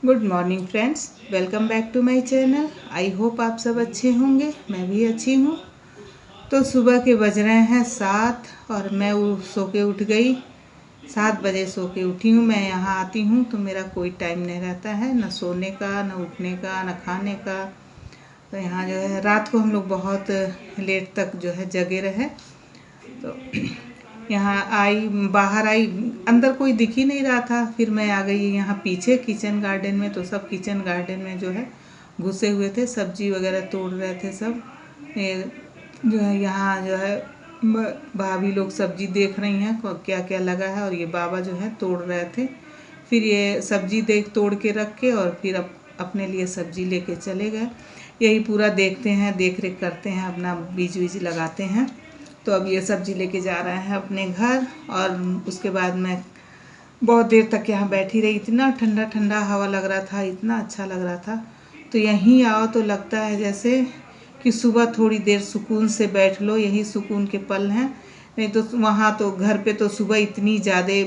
Good morning friends, welcome back to my channel. I hope आप सब अच्छे होंगे। मैं भी अच्छी हूँ। तो सुबह के बज रहे हैं 7 और मैं सो के उठ गई। 7 बजे सो के उठी हूँ। मैं यहाँ आती हूँ तो मेरा कोई टाइम नहीं रहता है, न सोने का, न उठने का, न खाने का। तो यहाँ जो है रात को हम लोग बहुत लेट तक जो है जगे रहे। तो यहाँ आई, बाहर आई, अंदर कोई दिख ही नहीं रहा था। फिर मैं आ गई यहाँ पीछे किचन गार्डन में। तो सब किचन गार्डन में जो है घुसे हुए थे, सब्जी वगैरह तोड़ रहे थे सब। ये जो है यहाँ जो है भाभी लोग सब्जी देख रही हैं क्या क्या लगा है, और ये बाबा जो है तोड़ रहे थे। फिर ये सब्जी तोड़ के रख के और फिर अपने लिए सब्जी लेके चले गए। यही पूरा देखते हैं, देख रेख करते हैं, अपना बीज बीज लगाते हैं। तो अब ये सब्जी लेके जा रहे हैं अपने घर। और उसके बाद मैं बहुत देर तक यहाँ बैठी रही। इतना ठंडा ठंडा हवा लग रहा था, इतना अच्छा लग रहा था। तो यहीं आओ तो लगता है जैसे कि सुबह थोड़ी देर सुकून से बैठ लो, यही सुकून के पल हैं। नहीं तो वहाँ तो घर पे तो सुबह इतनी ज़्यादा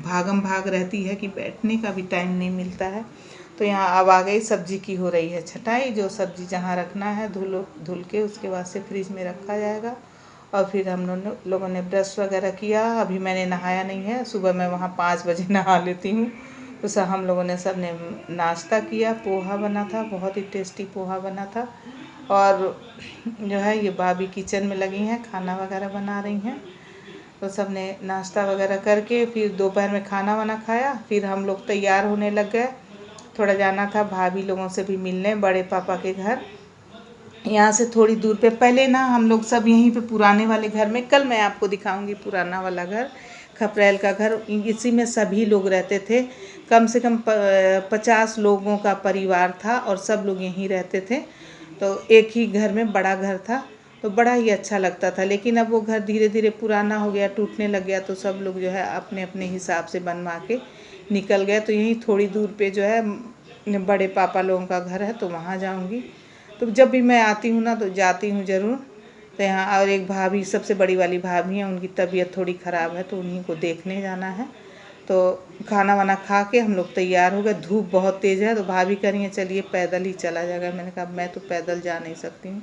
भागम भाग रहती है कि बैठने का भी टाइम नहीं मिलता है। तो यहाँ अब आ गई, सब्जी की हो रही है छटाई। जो सब्जी जहाँ रखना है धुल के उसके बाद से फ्रिज में रखा जाएगा। और फिर हम लोगों ने ब्रश वगैरह किया। अभी मैंने नहाया नहीं है, सुबह मैं वहाँ 5 बजे नहा लेती हूँ। तो सब हम लोगों ने सब ने नाश्ता किया। पोहा बना था, बहुत ही टेस्टी पोहा बना था। और जो है ये भाभी किचन में लगी हैं, खाना वगैरह बना रही हैं। तो सब ने नाश्ता वगैरह करके फिर दोपहर में खाना वाना खाया। फिर हम लोग तैयार होने लग गए। थोड़ा जाना था भाभी लोगों से भी मिलने, बड़े पापा के घर। यहाँ से थोड़ी दूर पे पहले ना हम लोग सब यहीं पे पुराने वाले घर में, कल मैं आपको दिखाऊंगी पुराना वाला घर, खपरेल का घर। इसी में सभी लोग रहते थे। कम से कम 50 लोगों का परिवार था और सब लोग यहीं रहते थे। तो एक ही घर में बड़ा घर था, तो बड़ा ही अच्छा लगता था। लेकिन अब वो घर धीरे धीरे पुराना हो गया, टूटने लग गया। तो सब लोग जो है अपने अपने हिसाब से बनवा के निकल गए। तो यहीं थोड़ी दूर पे जो है बड़े पापा लोगों का घर है, तो वहाँ जाऊँगी। तो जब भी मैं आती हूँ ना तो जाती हूँ ज़रूर। तो यहाँ और एक भाभी, सबसे बड़ी वाली भाभी हैं, उनकी तबीयत थोड़ी ख़राब है तो उन्हीं को देखने जाना है। तो खाना वाना खा के हम लोग तैयार हो गए। धूप बहुत तेज़ है तो भाभी कह रही हैं चलिए पैदल ही चला जाएगा। मैंने कहा मैं तो पैदल जा नहीं सकती हूँ,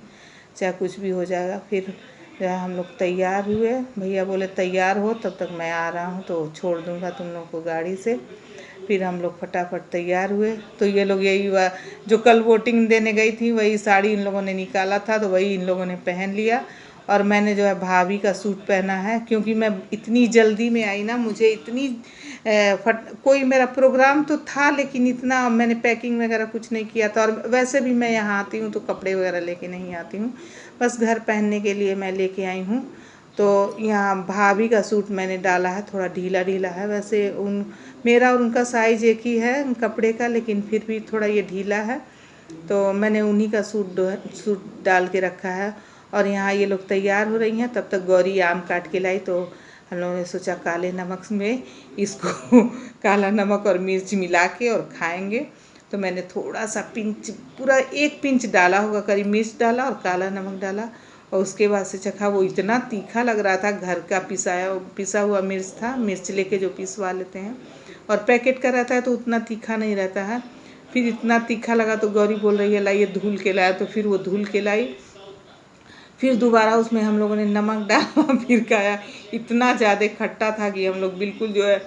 चाहे कुछ भी हो जाएगा। फिर जो है हम लोग तैयार हुए। भैया बोले तैयार हो तब तक मैं आ रहा हूँ तो छोड़ दूँगा तुम लोग को गाड़ी से। फिर हम लोग फटाफट तैयार हुए। तो ये लोग यही हुआ, जो कल वोटिंग देने गई थी वही साड़ी इन लोगों ने निकाला था, तो वही इन लोगों ने पहन लिया। और मैंने जो है भाभी का सूट पहना है, क्योंकि मैं इतनी जल्दी में आई ना, मुझे इतनी कोई मेरा प्रोग्राम तो था लेकिन इतना मैंने पैकिंग वगैरह कुछ नहीं किया था। और वैसे भी मैं यहाँ आती हूँ तो कपड़े वगैरह लेके नहीं आती हूँ, बस घर पहनने के लिए मैं लेके आई हूँ। तो यहाँ भाभी का सूट मैंने डाला है, थोड़ा ढीला ढीला है। वैसे मेरा और उनका साइज़ एक ही है कपड़े का, लेकिन फिर भी थोड़ा ये ढीला है। तो मैंने उन्हीं का सूट डाल के रखा है। और यहाँ ये लोग तैयार हो रही हैं, तब तक गौरी आम काट के लाई। तो हम लोगों ने सोचा काले नमक में इसको काला नमक और मिर्च मिला के और खाएंगे। तो मैंने थोड़ा सा पिंच, पूरा 1 पिंच डाला होगा करीब, मिर्च डाला और काला नमक डाला। और उसके बाद से चखा, वो इतना तीखा लग रहा था। घर का पिसा हुआ मिर्च था, मिर्च लेके जो पिसवा लेते हैं, और पैकेट का रहता है तो उतना तीखा नहीं रहता है। फिर इतना तीखा लगा तो गौरी बोल रही है लाइए धुल के लाया। तो फिर वो धुल के लाई। फिर दोबारा उसमें हम लोगों ने नमक डाला फिर खाया। इतना ज़्यादा खट्टा था कि हम लोग बिल्कुल जो है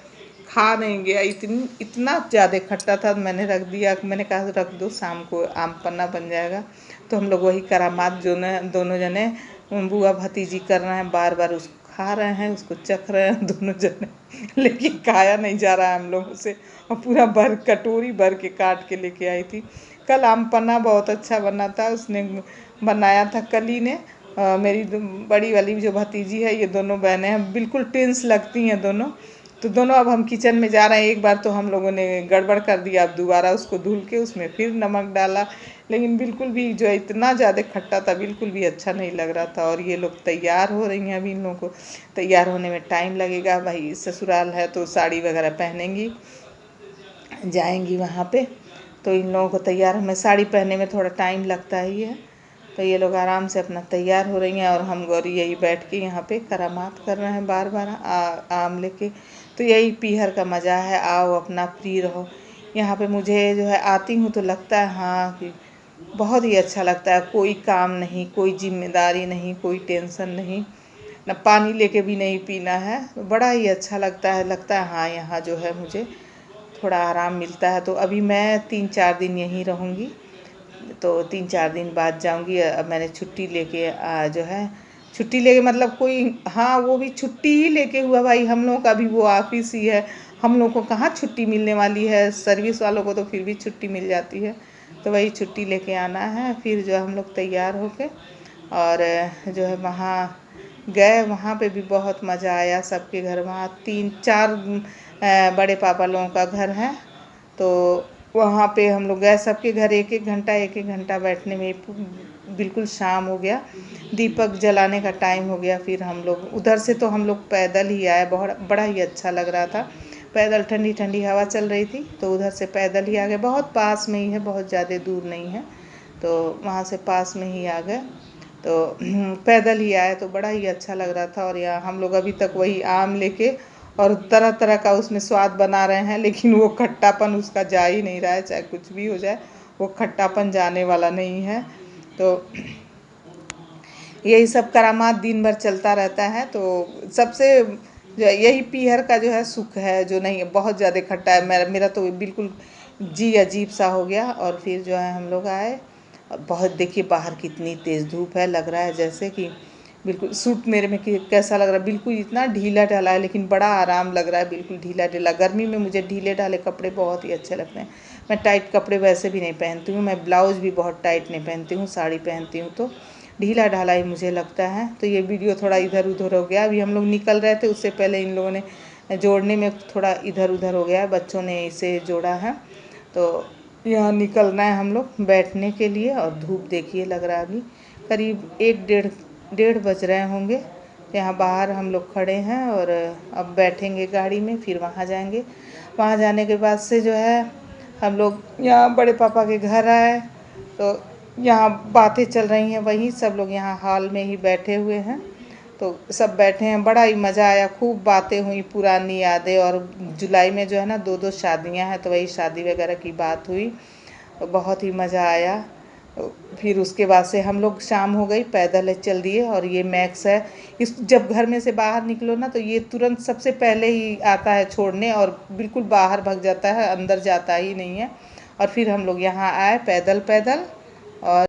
खा नहीं गया। इतना ज़्यादा खट्टा था, मैंने रख दिया। मैंने कहा रख दो, शाम को आम पन्ना बन जाएगा। तो हम लोग वही करामात जो न दोनों जने बुआ भतीजी कर रहे हैं, बार बार उसको खा रहे हैं, उसको चख रहे हैं दोनों जने लेकिन खाया नहीं जा रहा है हम लोगों से। और पूरा कटोरी भर के काट के लेके आई थी। कल आम पन्ना बहुत अच्छा बना था, उसने बनाया था कली ने। मेरी बड़ी वाली जो भतीजी है, ये दोनों बहनें हैं, बिल्कुल टेंस लगती हैं दोनों। तो दोनों अब हम किचन में जा रहे हैं। एक बार तो हम लोगों ने गड़बड़ कर दिया, अब दोबारा उसको धुल के उसमें फिर नमक डाला। लेकिन बिल्कुल भी जो है इतना ज़्यादा खट्टा था, बिल्कुल भी अच्छा नहीं लग रहा था। और ये लोग तैयार हो रही हैं, अभी इन लोगों को तैयार होने में टाइम लगेगा। भाई ससुराल है तो साड़ी वगैरह पहनेंगी, जाएंगी वहाँ पे। तो इन लोगों को तैयार, हमें साड़ी पहनने में थोड़ा टाइम लगता ही है। तो ये लोग आराम से अपना तैयार हो रही हैं और हम गौरी यही बैठ के यहाँ पे करामात कर रहे हैं बार बार आम लेके। तो यही पीहर का मज़ा है, आओ अपना फ्री रहो। यहाँ पे मुझे जो है आती हूँ तो लगता है हाँ कि बहुत ही अच्छा लगता है। कोई काम नहीं, कोई जिम्मेदारी नहीं, कोई टेंशन नहीं, ना पानी लेके भी नहीं पीना है। बड़ा ही अच्छा लगता है हाँ यहाँ जो है मुझे थोड़ा आराम मिलता है। तो अभी मैं 3-4 दिन यहीं रहूँगी, तो 3-4 दिन बाद जाऊँगी। अब मैंने छुट्टी लेके जो है छुट्टी लेके मतलब कोई हाँ वो भी छुट्टी ही लेके हुआ भाई, हम लोग का भी वो ऑफिस ही है, हम लोग को कहाँ छुट्टी मिलने वाली है। सर्विस वालों को तो फिर भी छुट्टी मिल जाती है, तो वही छुट्टी लेके आना है। फिर जो हम लोग तैयार होके और जो है वहाँ गए, वहाँ पे भी बहुत मज़ा आया। सबके घर वहाँ 3-4 बड़े पापा लोगों का घर है, तो वहाँ पे हम लोग गए। सबके घर एक एक घंटा बैठने में बिल्कुल शाम हो गया, दीपक जलाने का टाइम हो गया। फिर हम लोग उधर से तो हम लोग पैदल ही आए, बहुत बड़ा ही अच्छा लग रहा था पैदल, ठंडी ठंडी हवा चल रही थी, तो उधर से पैदल ही आ गए। बहुत पास में ही है, बहुत ज़्यादा दूर नहीं है, तो वहाँ से पास में ही आ गए, तो पैदल ही आए, तो बड़ा ही अच्छा लग रहा था। और यहाँ हम लोग अभी तक वही आम लेके और तरह तरह का उसमें स्वाद बना रहे हैं, लेकिन वो खट्टापन उसका जा ही नहीं रहा है। चाहे कुछ भी हो जाए वो खट्टापन जाने वाला नहीं है। तो यही सब करामात दिन भर चलता रहता है। तो सबसे जो यही पीहर का जो है सुख है, जो नहीं बहुत ज़्यादा खट्टा है। मेरा तो बिल्कुल जी अजीब सा हो गया। और फिर जो है हम लोग आए, बहुत देखिए बाहर कितनी तेज़ धूप है, लग रहा है जैसे कि बिल्कुल सूट मेरे में कैसा लग रहा है, बिल्कुल इतना ढीला ढाला है, लेकिन बड़ा आराम लग रहा है, बिल्कुल ढीला ढीला। गर्मी में मुझे ढीले ढाले कपड़े बहुत ही अच्छे लगते हैं। मैं टाइट कपड़े वैसे भी नहीं पहनती हूँ, मैं ब्लाउज़ भी बहुत टाइट नहीं पहनती हूँ, साड़ी पहनती हूँ तो ढीला ढाला ही मुझे लगता है। तो ये वीडियो थोड़ा इधर उधर हो गया, अभी हम लोग निकल रहे थे, उससे पहले इन लोगों ने जोड़ने में थोड़ा इधर उधर हो गया, बच्चों ने इसे जोड़ा है। तो यहाँ निकलना है हम लोग बैठने के लिए। और धूप देखिए लग रहा है अभी करीब 1-1:30 बज रहे होंगे। यहाँ बाहर हम लोग खड़े हैं और अब बैठेंगे गाड़ी में, फिर वहाँ जाएंगे। वहाँ जाने के बाद से जो है हम लोग यहाँ बड़े पापा के घर आए, तो यहाँ बातें चल रही हैं, वहीं सब लोग यहाँ हॉल में ही बैठे हुए हैं, तो सब बैठे हैं। बड़ा ही मज़ा आया, खूब बातें हुई, पुरानी यादें। और जुलाई में जो है ना 2-2 शादियां हैं, तो वही शादी वगैरह की बात हुई, बहुत ही मज़ा आया। फिर उसके बाद से हम लोग शाम हो गई, पैदल चल दिए। और ये मैक्स है, इस जब घर में से बाहर निकलो ना तो ये तुरंत सबसे पहले ही आता है छोड़ने, और बिल्कुल बाहर भाग जाता है, अंदर जाता ही नहीं है। और फिर हम लोग यहाँ आए पैदल पैदल। और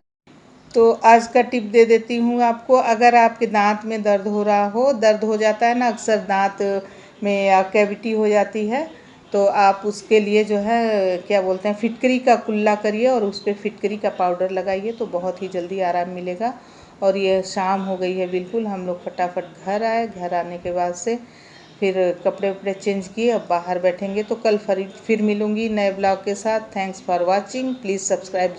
तो आज का टिप दे देती हूँ आपको, अगर आपके दांत में दर्द हो रहा हो, दर्द हो जाता है ना अक्सर दांत में या कैविटी हो जाती है, तो आप उसके लिए जो है क्या बोलते हैं फिटकरी का कुल्ला करिए और उस पर फिटकरी का पाउडर लगाइए, तो बहुत ही जल्दी आराम मिलेगा। और ये शाम हो गई है बिल्कुल, हम लोग फटाफट घर आए। घर आने के बाद से फिर कपड़े वपड़े चेंज किए, अब बाहर बैठेंगे। तो कल फिर मिलूँगी नए ब्लॉग के साथ। Thanks for watching, please subscribe.